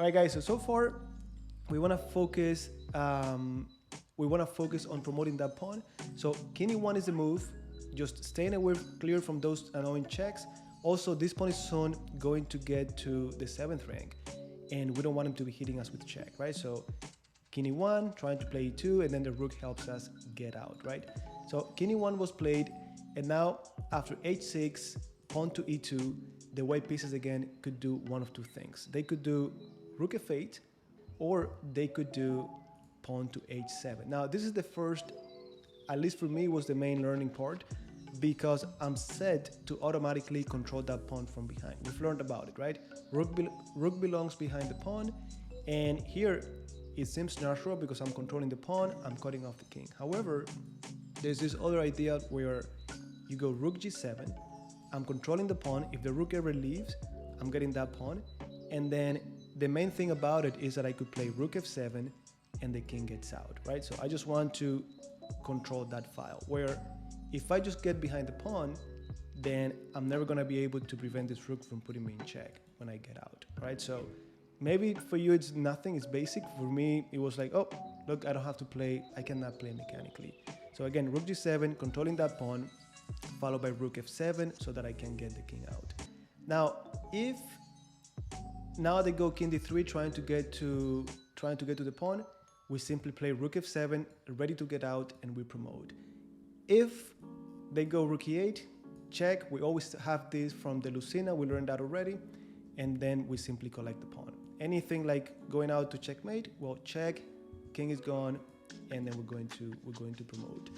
All right, guys. So far, we want to focus. We want to focus on promoting that pawn. So king e1 is the move. Just staying away, clear from those annoying checks. Also, this pawn is soon going to get to the 7th rank, and we don't want him to be hitting us with check, right? So king e1, trying to play e2, and then the rook helps us get out, right? So king e1 was played, and now after h6, pawn to e2, the white pieces again could do one of two things. They could do rook f8, or they could do pawn to h7. Now this is the first, at least for me, was the main learning part, because I'm set to automatically control that pawn from behind. We've learned about it, right? Rook belongs behind the pawn, and here it seems natural because I'm controlling the pawn, I'm cutting off the king. However, there's this other idea where you go rook g7, I'm controlling the pawn. If the rook ever leaves, I'm getting that pawn, and then the main thing about it is that I could play rook f7 and the king gets out, right? So I just want to control that file, where if I just get behind the pawn, then I'm never gonna be able to prevent this rook from putting me in check when I get out, right? So maybe for you it's nothing, it's basic. For me, it was like, oh, look, I don't have to play, I cannot play mechanically. So again, rook g7, controlling that pawn, followed by rook f7 so that I can get the king out. Now, if now they go king d3, trying to get to the pawn, we simply play rook f7, ready to get out, and we promote. If they go rook e8, check. We always have this from the Lucina, we learned that already, and then we simply collect the pawn. Anything like going out to checkmate, well, check, king is gone, and then we're going to promote.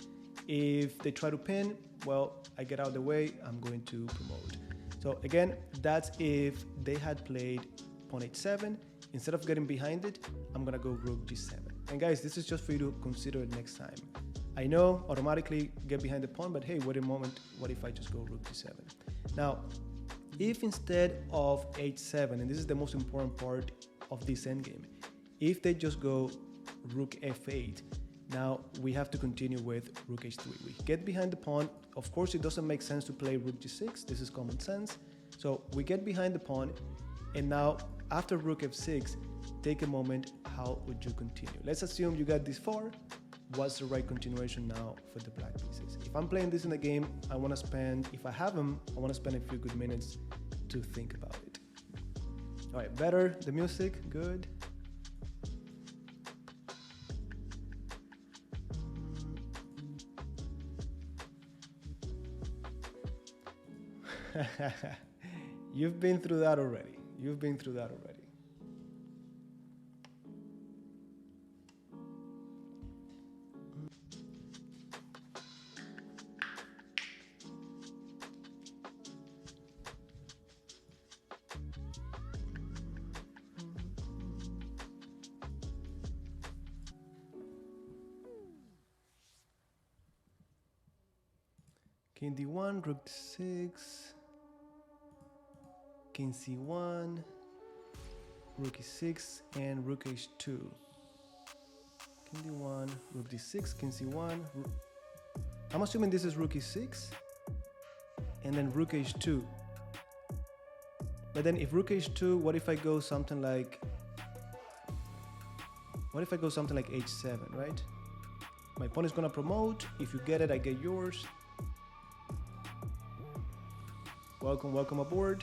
If they try to pin, well, I get out of the way, I'm going to promote. So again, that's if they had played pawn h7. Instead of getting behind it, I'm gonna go rook g7. And guys, this is just for you to consider it next time. I know automatically get behind the pawn, but hey, wait a moment, what if I just go rook g7? Now, if instead of h7, and this is the most important part of this endgame, if they just go rook f8, now we have to continue with rook h3. We get behind the pawn. Of course, it doesn't make sense to play rook g6. This is common sense. So we get behind the pawn, and now after rook f6, take a moment, how would you continue? Let's assume you got this far. What's the right continuation now for the black pieces? If I'm playing this in the game, I want to spend, if I have them, I want to spend a few good minutes to think about it. All right, better, the music, good. You've been through that already. You've been through that already. King d1, rook d6, king c1, rook e6, and rook h2. King d1, rook d6, king c1. I'm assuming this is rook e6, and then rook h2. But then if rook h2, what if I go something like h7, right? My pawn is gonna promote. If you get it, I get yours. Welcome aboard.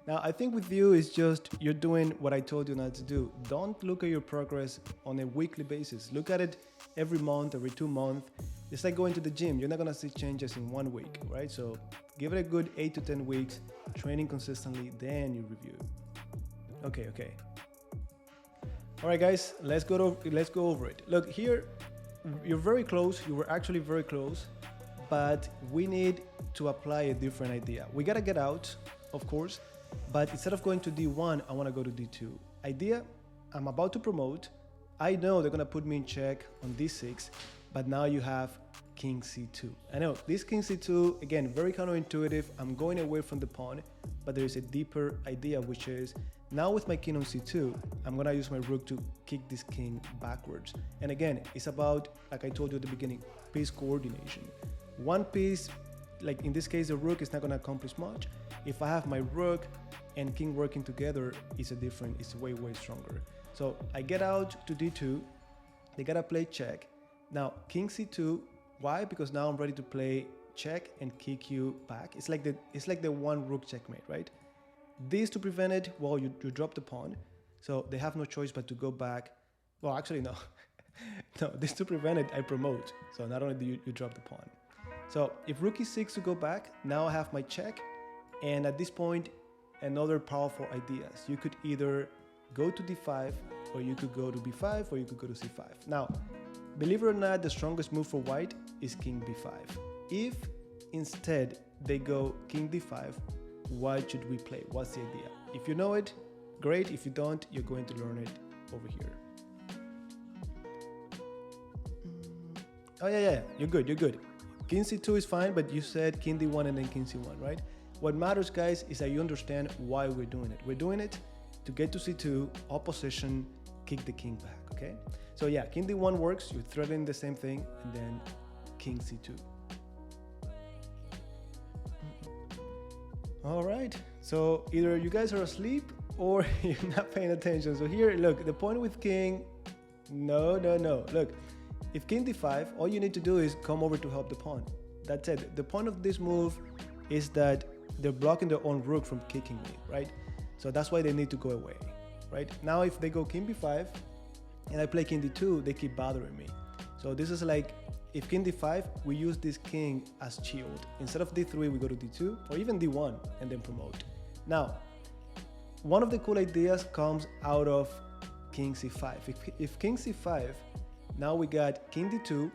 Now, I think with you, it's just you're doing what I told you not to do. Don't look at your progress on a weekly basis. Look at it every month, every 2 months. It's like going to the gym. You're not gonna see changes in 1 week, right? So give it a good 8 to 10 weeks, training consistently, then you review. Okay. All right, guys, let's go over it. Look, here, you're very close. You were actually very close, but we need to apply a different idea. We gotta get out, of course, but instead of going to D1, I wanna go to D2. Idea, I'm about to promote. I know they're gonna put me in check on D6, but now you have King C2. I know, this King C2, again, very counterintuitive. I'm going away from the pawn, but there is a deeper idea, which is, now with my king on C2, I'm gonna use my rook to kick this king backwards. And again, it's about, like I told you at the beginning, piece coordination. One piece, like in this case, the rook is not gonna accomplish much. if I have my rook and king working together, it's way stronger. So I get out to d2, they gotta play check. Now king c2, why? Because now I'm ready to play check and kick you back. It's like the one rook checkmate, right? This to prevent it, well, you drop the pawn, so they have no choice but to go back. Well, actually no, no, this to prevent it, I promote. So not only do you drop the pawn. So if rook e6 to go back, now I have my check, and at this point, another powerful ideas. You could either go to d5, or you could go to b5, or you could go to c5. Now, believe it or not, the strongest move for white is king b5. If instead they go king d5, what should we play? What's the idea? If you know it, great. If you don't, you're going to learn it over here. Oh yeah, you're good. King c2 is fine, but you said king d1 and then king c1, right? What matters, guys, is that you understand why we're doing it. We're doing it to get to c2, opposition, kick the king back, okay? So yeah, king d1 works, you're threatening the same thing, and then king c2. All right, so either you guys are asleep or you're not paying attention. So here, look, the point with king, no. Look, if king d5, all you need to do is come over to help the pawn. That's it. The point of this move is that they're blocking their own rook from kicking me, right? So that's why they need to go away, right? Now, if they go king b5 and I play king d2, they keep bothering me. So this is like, if king d5, we use this king as shield. Instead of d3, we go to d2 or even d1 and then promote. Now, one of the cool ideas comes out of king c5. If king c5, now we got king d2,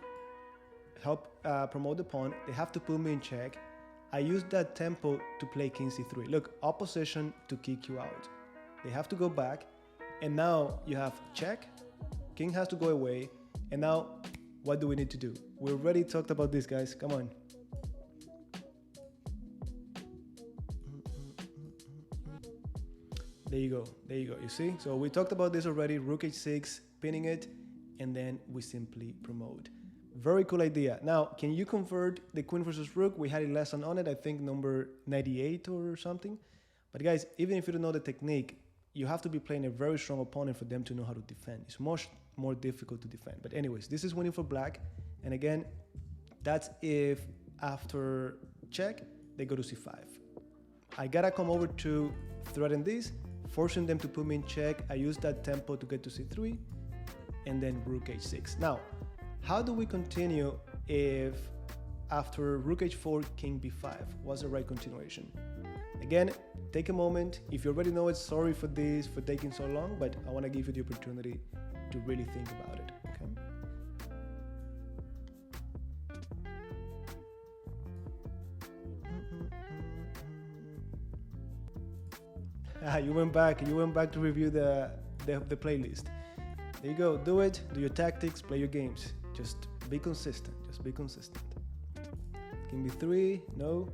help promote the pawn. They have to put me in check. I use that tempo to play king c3. Look, opposition to kick you out. They have to go back, and now you have check. King has to go away, and now what do we need to do? We already talked about this, guys. Come on. There you go. You see? So we talked about this already. Rook h6, pinning it, and then we simply promote. Very cool idea. Now, can you convert the queen versus rook? We had a lesson on it, I think number 98 or something. But guys, even if you don't know the technique, you have to be playing a very strong opponent for them to know how to defend. It's much more difficult to defend. But anyways, this is winning for black. And again, that's if after check, they go to c5. I gotta come over to threaten this, forcing them to put me in check. I use that tempo to get to c3, and then rook h6. Now, how do we continue if after rook h4, king b5? What's the right continuation? Again, take a moment. If you already know it, sorry for this, for taking so long, but I want to give you the opportunity to really think about it, okay? You went back to review the playlist. There you go, do it, do your tactics, play your games. Just be consistent, King b3, no.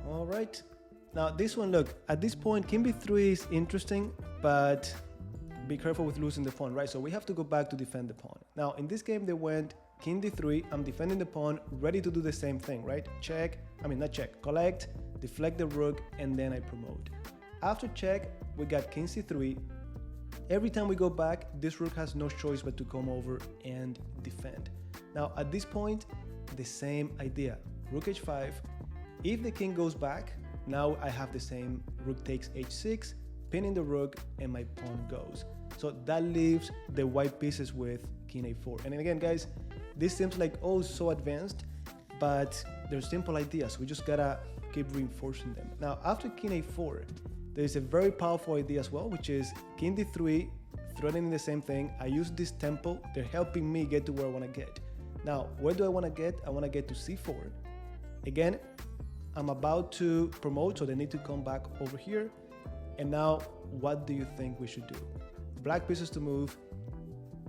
All right, now this one, look, at this point, king b3 is interesting, but be careful with losing the pawn, right? So we have to go back to defend the pawn. Now, in this game, they went king d3, I'm defending the pawn, ready to do the same thing, right? Collect, deflect the rook, and then I promote. After check, we got king c3. Every time we go back, this rook has no choice but to come over and defend. Now, at this point, the same idea. Rook h5. If the king goes back, now I have the same rook takes h6, pinning the rook, and my pawn goes. So that leaves the white pieces with king a4. And again, guys, this seems like, oh, so advanced, but they're simple ideas. We just gotta keep reinforcing them. Now, after king a4, there is a very powerful idea as well, which is king d3, threatening the same thing. I use this tempo. They're helping me get to where I want to get. Now, where do I want to get? I want to get to c4. Again, I'm about to promote, so they need to come back over here. And now, what do you think we should do? Black pieces to move.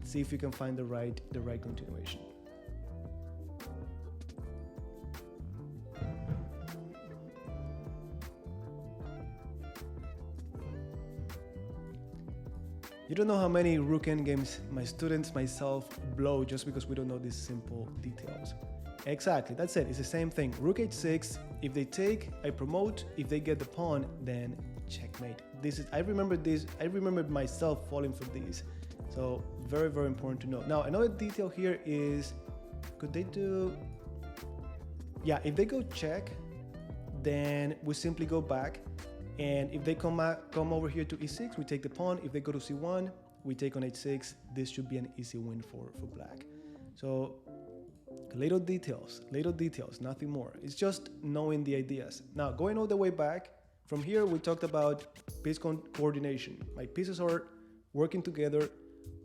See if you can find the right continuation. You don't know how many Rook endgames my students, myself, blow just because we don't know these simple details. Exactly, that's it. It's the same thing. Rook h6, if they take, I promote. If they get the pawn, then checkmate. I remember this. I remember myself falling for these. So very, very important to know. Now, another detail here is, could they do... Yeah, if they go check, then we simply go back. And if they come over here to e6, we take the pawn. If they go to c1, we take on h6. This should be an easy win for black. So little details, nothing more. It's just knowing the ideas. Now, going all the way back, from here we talked about piece coordination. My pieces are working together.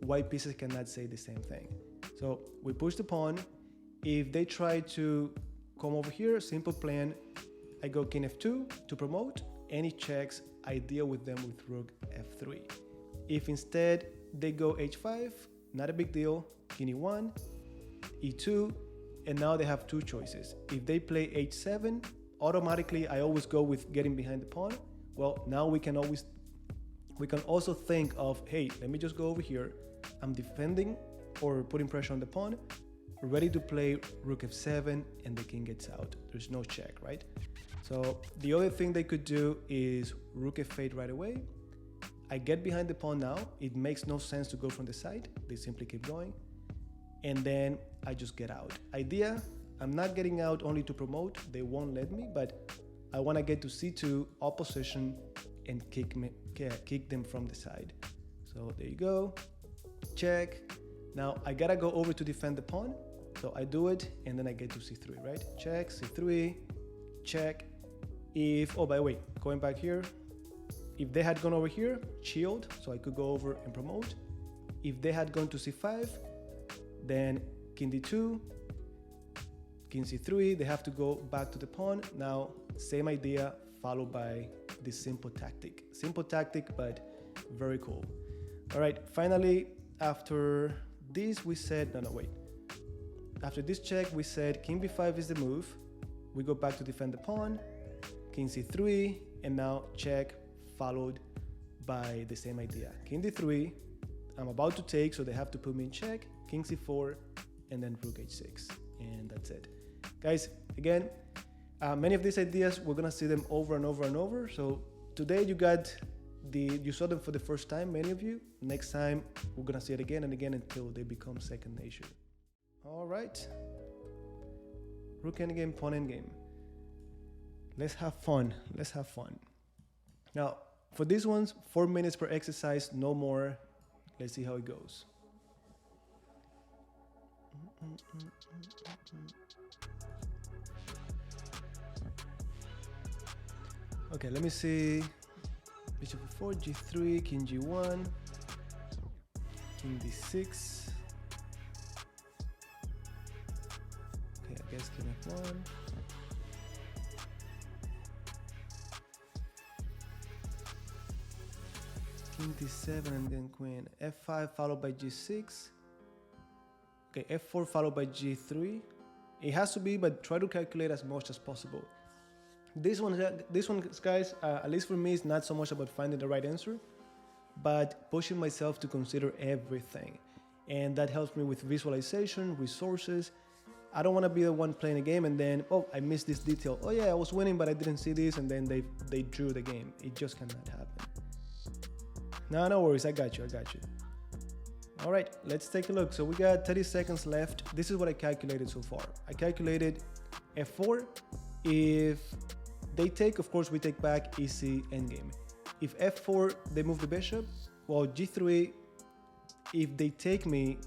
White pieces cannot say the same thing. So we push the pawn. If they try to come over here, simple plan, I go king f2 to promote. Any checks, I deal with them with rook f3. If instead they go h5, not a big deal, king e1, e2, and now they have two choices. If they play h7, automatically I always go with getting behind the pawn. Well, now we can also think of, hey, let me just go over here. I'm defending or putting pressure on the pawn, ready to play rook f7, and the king gets out. There's no check, right? So the other thing they could do is rook f8 right away. I get behind the pawn now. It makes no sense to go from the side. They simply keep going. And then I just get out. Idea, I'm not getting out only to promote. They won't let me, but I want to get to c2, opposition, and kick them from the side. So there you go. Check. Now I gotta go over to defend the pawn. So I do it, and then I get to c3, right? Check, c3, check. Oh, by the way, going back here, if they had gone over here, shield, so I could go over and promote. If they had gone to c5, then king d2, king c3, they have to go back to the pawn. Now, same idea, followed by this simple tactic. Simple tactic, but very cool. All right, finally, after this, we said, wait. After this check, we said king b5 is the move. We go back to defend the pawn, king c3, and now check, followed by the same idea. King d3, I'm about to take, so they have to put me in check, king c4, and then rook h6, and that's it. Guys, again, many of these ideas, we're gonna see them over and over and over. So today you saw them for the first time, many of you. Next time, we're gonna see it again and again until they become second nature. All right. Rook endgame, pawn endgame. Let's have fun. Now, for these ones, 4 minutes per exercise, no more. Let's see how it goes. Okay, let me see. Bishop f4, g3, king g1, king d6. Okay, I guess king f1. King d7 and then queen f5 followed by g6. Okay, f4 followed by g3. It has to be, but try to calculate as much as possible. This one, guys, at least for me, is not so much about finding the right answer, but pushing myself to consider everything. And that helps me with visualization, resources. I don't want to be the one playing a game and then, oh, I missed this detail. Oh yeah, I was winning, but I didn't see this, and then they drew the game. It just cannot happen. No worries, I got you. All right, let's take a look. So we got 30 seconds left. This is what I calculated so far. I calculated f4. If they take, of course, we take back, easy endgame. If f4, they move the bishop. Well, g3, if they take me,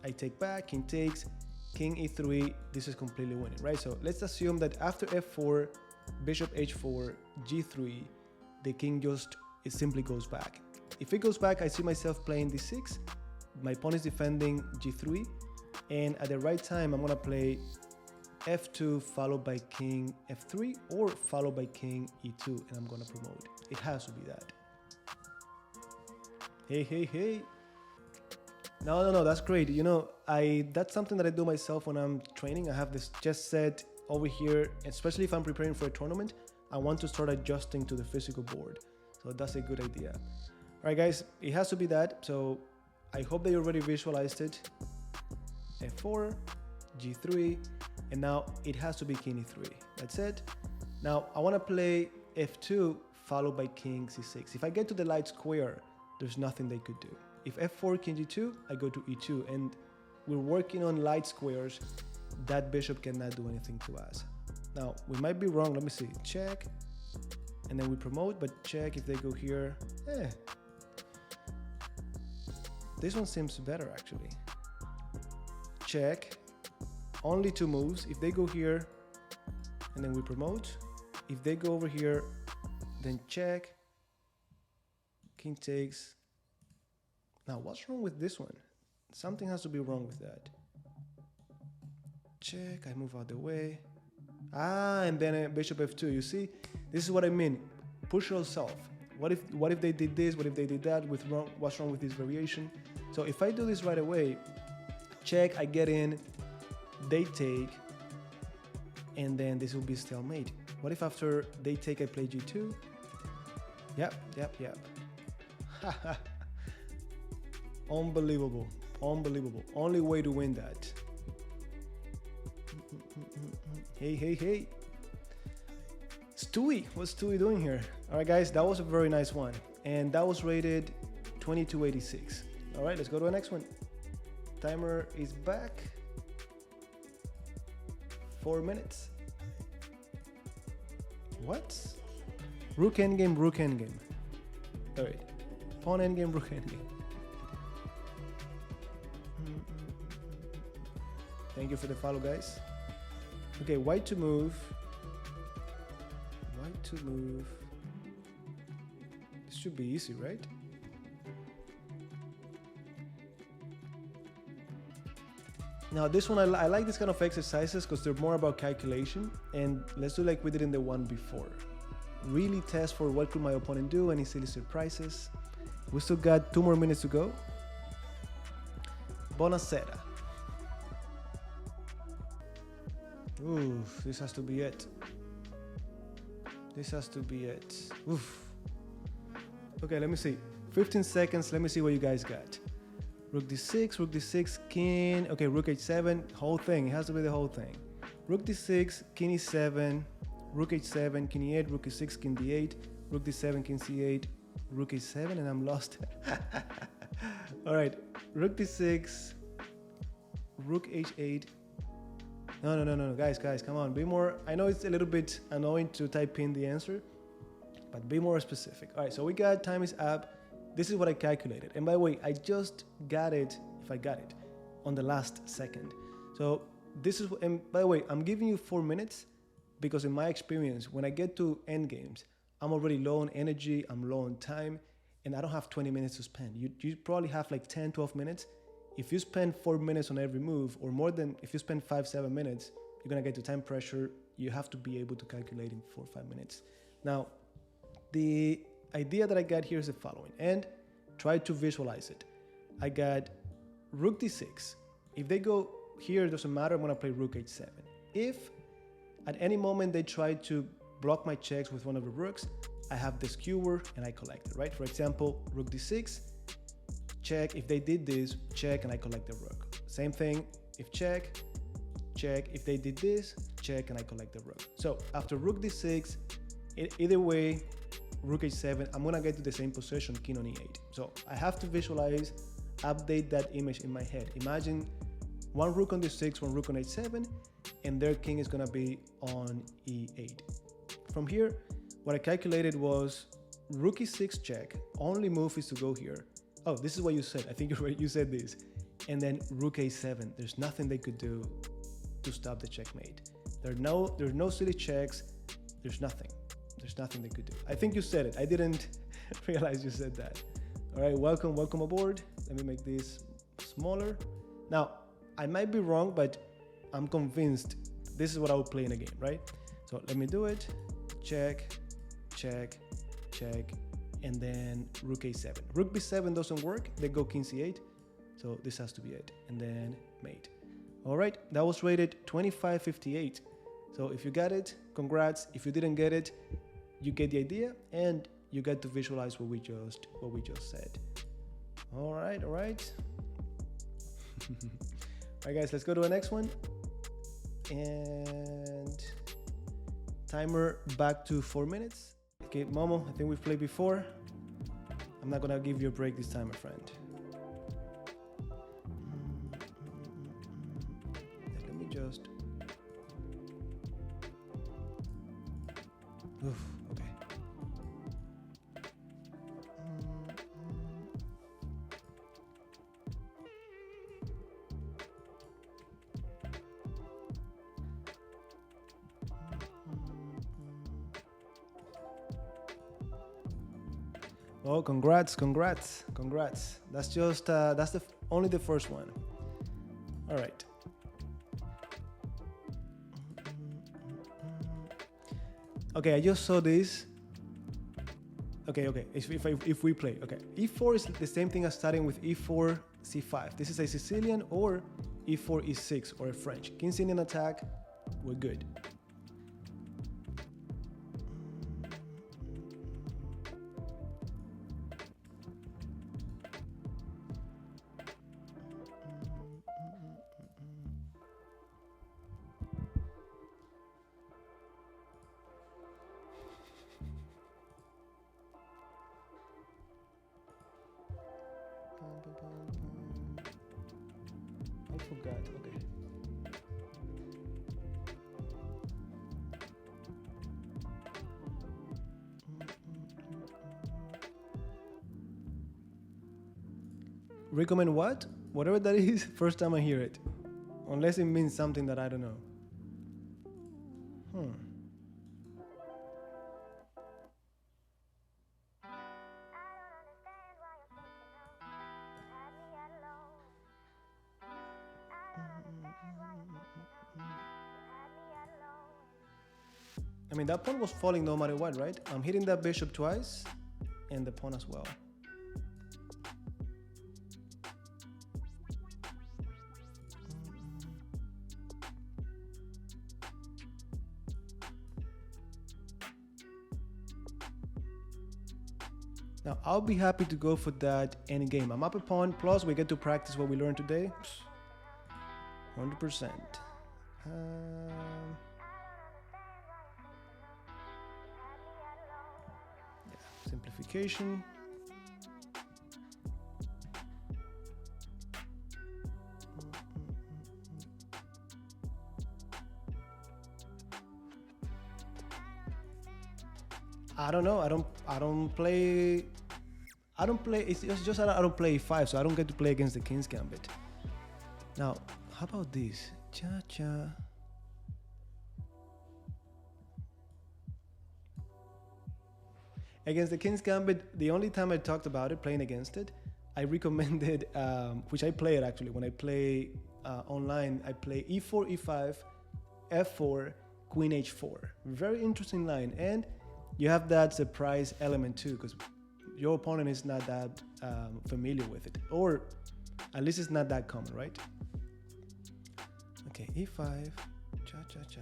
I take back, king takes, king e3, this is completely winning, right? So let's assume that after f4, bishop h4, g3, the king it simply goes back. If it goes back, I see myself playing d6. My pawn is defending g3, and at the right time, I'm gonna play f2 followed by king f3 or followed by king e2, and I'm gonna promote. It has to be that. Hey. No, that's great. You know, that's something that I do myself when I'm training. I have this chess set over here, especially if I'm preparing for a tournament. I want to start adjusting to the physical board. So that's a good idea. All right, guys, it has to be that. So I hope that you already visualized it. F4, G3, and now it has to be King E3. That's it. Now I want to play F2 followed by King C6. If I get to the light square, there's nothing they could do. If F4, King G2, I go to E2, and we're working on light squares. That bishop cannot do anything to us. Now we might be wrong. Let me see. Check, and then we promote, but check if they go here. This one seems better actually. Check, only 2 moves. If they go here, and then we promote. If they go over here, then check, king takes. Now what's wrong with this one? Something has to be wrong with that. Check, I move out the way. And then bishop F2, you see? This is what I mean, push yourself. What if they did this, what if they did that, what's wrong with this variation? So if I do this right away, check, I get in, they take, and then this will be stalemate. What if after they take, I play G2? Yep. Unbelievable. Only way to win that. Hey. Stewie, what's Stewie doing here? All right, guys, that was a very nice one. And that was rated 2286. All right, let's go to the next one. Timer is back. 4 minutes. What? Rook endgame. All right. Pawn endgame, rook endgame. Thank you for the follow, guys. Okay, white to move. This should be easy, right? Now this one, I like this kind of exercises because they're more about calculation, and let's do like we did in the one before. Really test for what could my opponent do, any silly surprises. We still got 2 more minutes to go. Buonasera. Ooh, this has to be it. Oof. Okay, let me see. 15 seconds, let me see what you guys got. Rook d6, king. Okay, rook h7, whole thing. It has to be the whole thing. Rook d6, king e7, rook h7, king e8, rook e6, king d8, rook d7, king c8, rook a7, and I'm lost. All right, rook d6, rook h8. No, guys, come on, be more. I know it's a little bit annoying to type in the answer, but be more specific. All right, so we got time is up. This is what I calculated. And by the way, I just got it, if I got it, on the last second. So this is, and by the way, I'm giving you 4 minutes because in my experience, when I get to endgames, I'm already low on energy, I'm low on time, and I don't have 20 minutes to spend. You probably have like 10, 12 minutes. If you spend 4 minutes on every move, or more than, if you spend 5, 7 minutes, you're gonna get to time pressure. You have to be able to calculate in 4 or 5 minutes. Now, the idea that I got here is the following, and try to visualize it. I got rook d6. If they go here, it doesn't matter, I'm gonna play rook h7. If at any moment they try to block my checks with one of the rooks, I have the skewer and I collect it, right? For example, rook d6, check. If they did this, check, and I collect the rook. Same thing, if check, if they did this, check, and I collect the rook. So after rook d6, either way, rook h7, I'm gonna get to the same position, king on e8. So I have to visualize, update that image in my head. Imagine one rook on d6, one rook on h7, and their king is gonna be on e8. From here, what I calculated was rook e6 check, only move is to go here. Oh, this is what you said. I think you said this. And then rook a7. There's nothing they could do to stop the checkmate. There's no silly checks. There's nothing they could do. I think you said it. I didn't realize you said that. All right, welcome aboard. Let me make this smaller. Now, I might be wrong, but I'm convinced this is what I would play in a game, right? So let me do it. Check, and then rook a7. Rook b7 doesn't work. They go king c8. So this has to be it. And then mate. All right, that was rated 2558. So if you got it, congrats. If you didn't get it, you get the idea. And you get to visualize what we just said. All right. All right, guys, let's go to the next one. And timer back to 4 minutes. Okay, Momo, I think we've played before. I'm not gonna give you a break this time, my friend. Let me just. Oof, okay. Oh, congrats. That's just that's only the first one. All right. Okay, I just saw this. Okay. If we play, okay, e4 is the same thing as starting with e4 c5. This is a Sicilian, or e4 e6, or a French. King Indian attack. We're good. I forgot. Okay. Recommend what? Whatever that is, first time I hear it. Unless it means something that I don't know. I mean, that pawn was falling no matter what, right? I'm hitting that bishop twice, and the pawn as well. Now, I'll be happy to go for that endgame. I'm up a pawn, plus we get to practice what we learned today. 100%. Simplification. I don't know. I don't play. It's just that I don't play e5, so I don't get to play against the King's Gambit. Now, how about this? Cha-cha. Against the King's Gambit, the only time I talked about it, playing against it, I recommended, which I play it actually, when I play online, I play e4, e5, f4, queen h4. Very interesting line. And you have that surprise element too, because your opponent is not that familiar with it. Or at least it's not that common, right? Okay, e5, cha-cha-cha.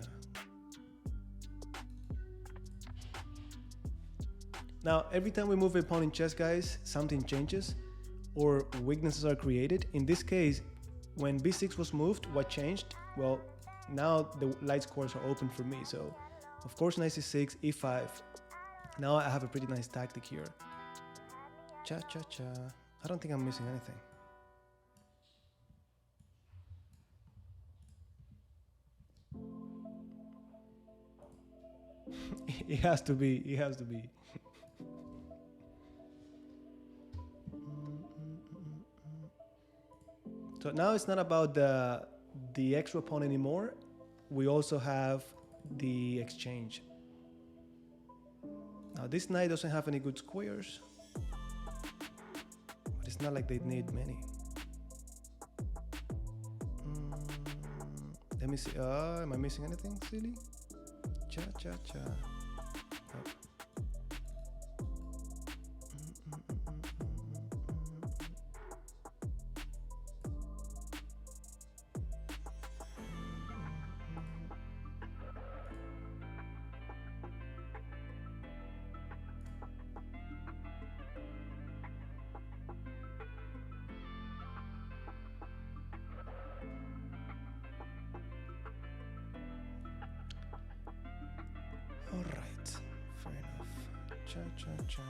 Now, every time we move a pawn in chess, guys, something changes or weaknesses are created. In this case, when b6 was moved, what changed? Well, now the light scores are open for me. So, of course, knight c6, e5. Now I have a pretty nice tactic here. Cha-cha-cha. I don't think I'm missing anything. It has to be. It has to be. So now it's not about the extra pawn anymore. We also have the exchange. Now this knight doesn't have any good squares, but it's not like they need many. Let me see. Am I missing anything silly? Cha cha cha. Oh. cha.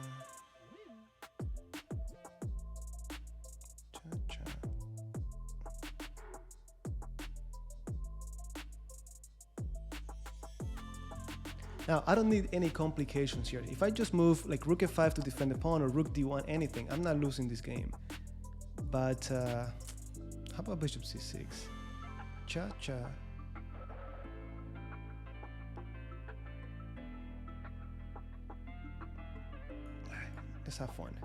Cha cha. Now, I don't need any complications here. If I just move like Rook F5 to defend the pawn or Rook D1, anything, I'm not losing this game. But how about Bishop C6? Cha-cha. Let's have fun.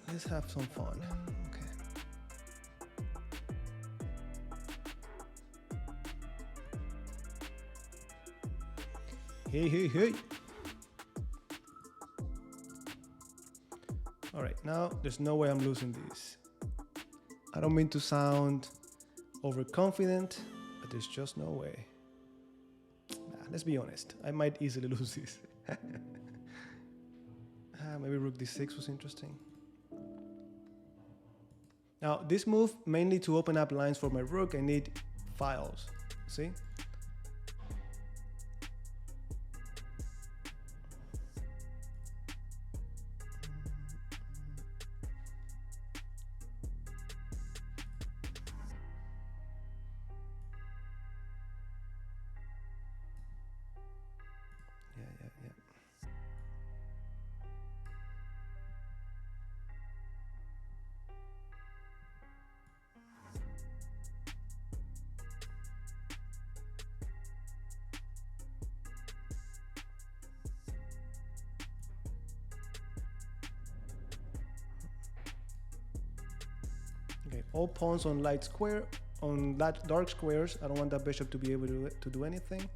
Let's have some fun. Okay. Hey, hey, hey. All right, now there's no way I'm losing this. I don't mean to sound overconfident, but there's just no way. Nah, let's be honest. I might easily lose this. Maybe Rook D6 was interesting. Now, this move, mainly to open up lines for my Rook, I need files. See? Yeah. Okay, all pawns on light square, on dark squares. I don't want that bishop to be able to do anything.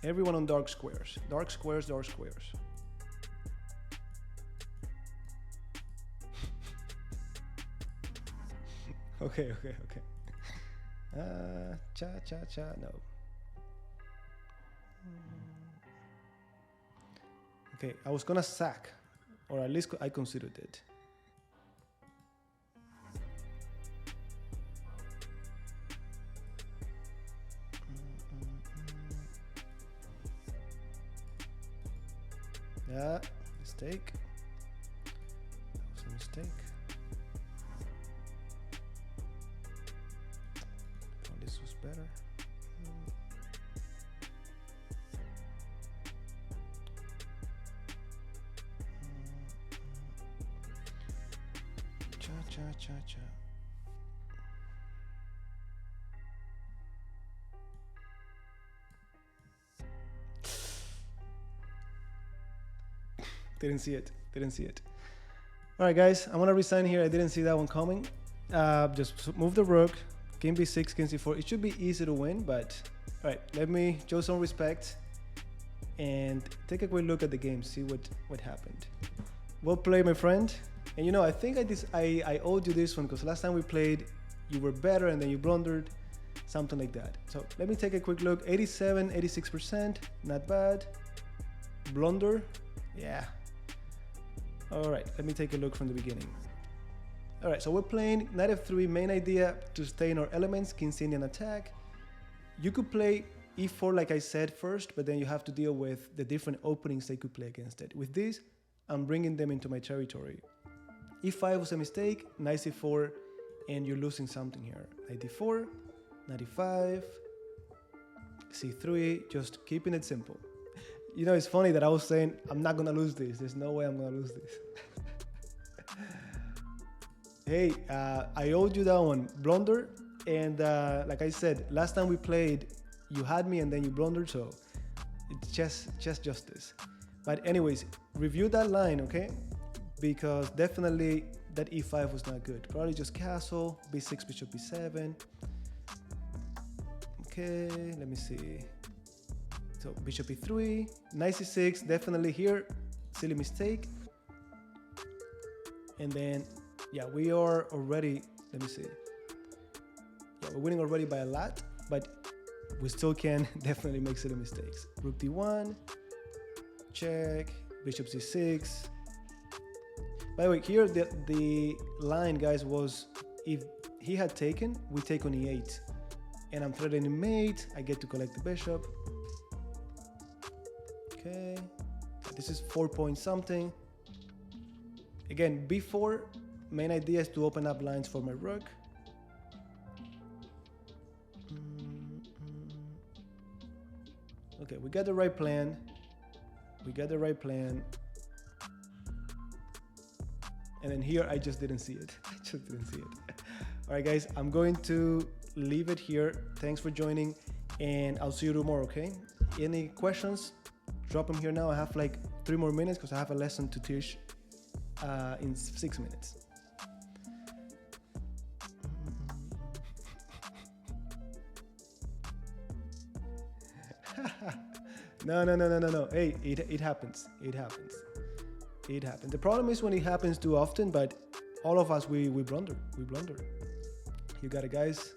Everyone on dark squares. Dark squares, dark squares. Okay. Cha, no. Okay, I was gonna sack, or at least I considered it. Yeah, mistake. That was a mistake. Oh, this was better. Cha. Didn't see it. All right, guys, I'm gonna resign here. I didn't see that one coming. Just move the Rook. King B6, King C4. It should be easy to win, but all right, let me show some respect and take a quick look at the game, see what happened. Well played, my friend. And you know, I think I owed you this one because last time we played, you were better and then you blundered, something like that. So let me take a quick look. 87, 86%, not bad. Blunder, yeah. All right, let me take a look from the beginning. All right, so we're playing knight f3, main idea to stay in our elements, king's Indian attack. You could play e4 like I said first, but then you have to deal with the different openings they could play against it. With this, I'm bringing them into my territory. e5 was a mistake, knight c4, and you're losing something here. Knight d4, knight e5, c3, just keeping it simple. You know, it's funny that I was saying, I'm not gonna lose this. There's no way I'm gonna lose this. Hey, I owed you that one. Blunder, and like I said, last time we played, you had me and then you blundered, so it's just justice. But anyways, review that line, okay? Because definitely that e5 was not good. Probably just castle, b6, bishop b7. Okay, let me see. So bishop e3, knight c6, definitely here, silly mistake. And then, yeah, we are already, let me see. Yeah, we're winning already by a lot, but we still can definitely make silly mistakes. Rook d1, check, bishop c6. By the way, here the line, guys, was if he had taken, we take on e8. And I'm threatening mate, I get to collect the bishop. Okay, this is 4 point something. Again, before, main idea is to open up lines for my rook. Okay, we got the right plan. We got the right plan. And then here, I just didn't see it. I just didn't see it. All right, guys, I'm going to leave it here. Thanks for joining, and I'll see you tomorrow, okay? Any questions, drop them here now. I have like 3 more minutes because I have a lesson to teach in 6 minutes. No. Hey, it happens. It happens. It happens. The problem is when it happens too often, but all of us, we blunder. We blunder. You got it, guys.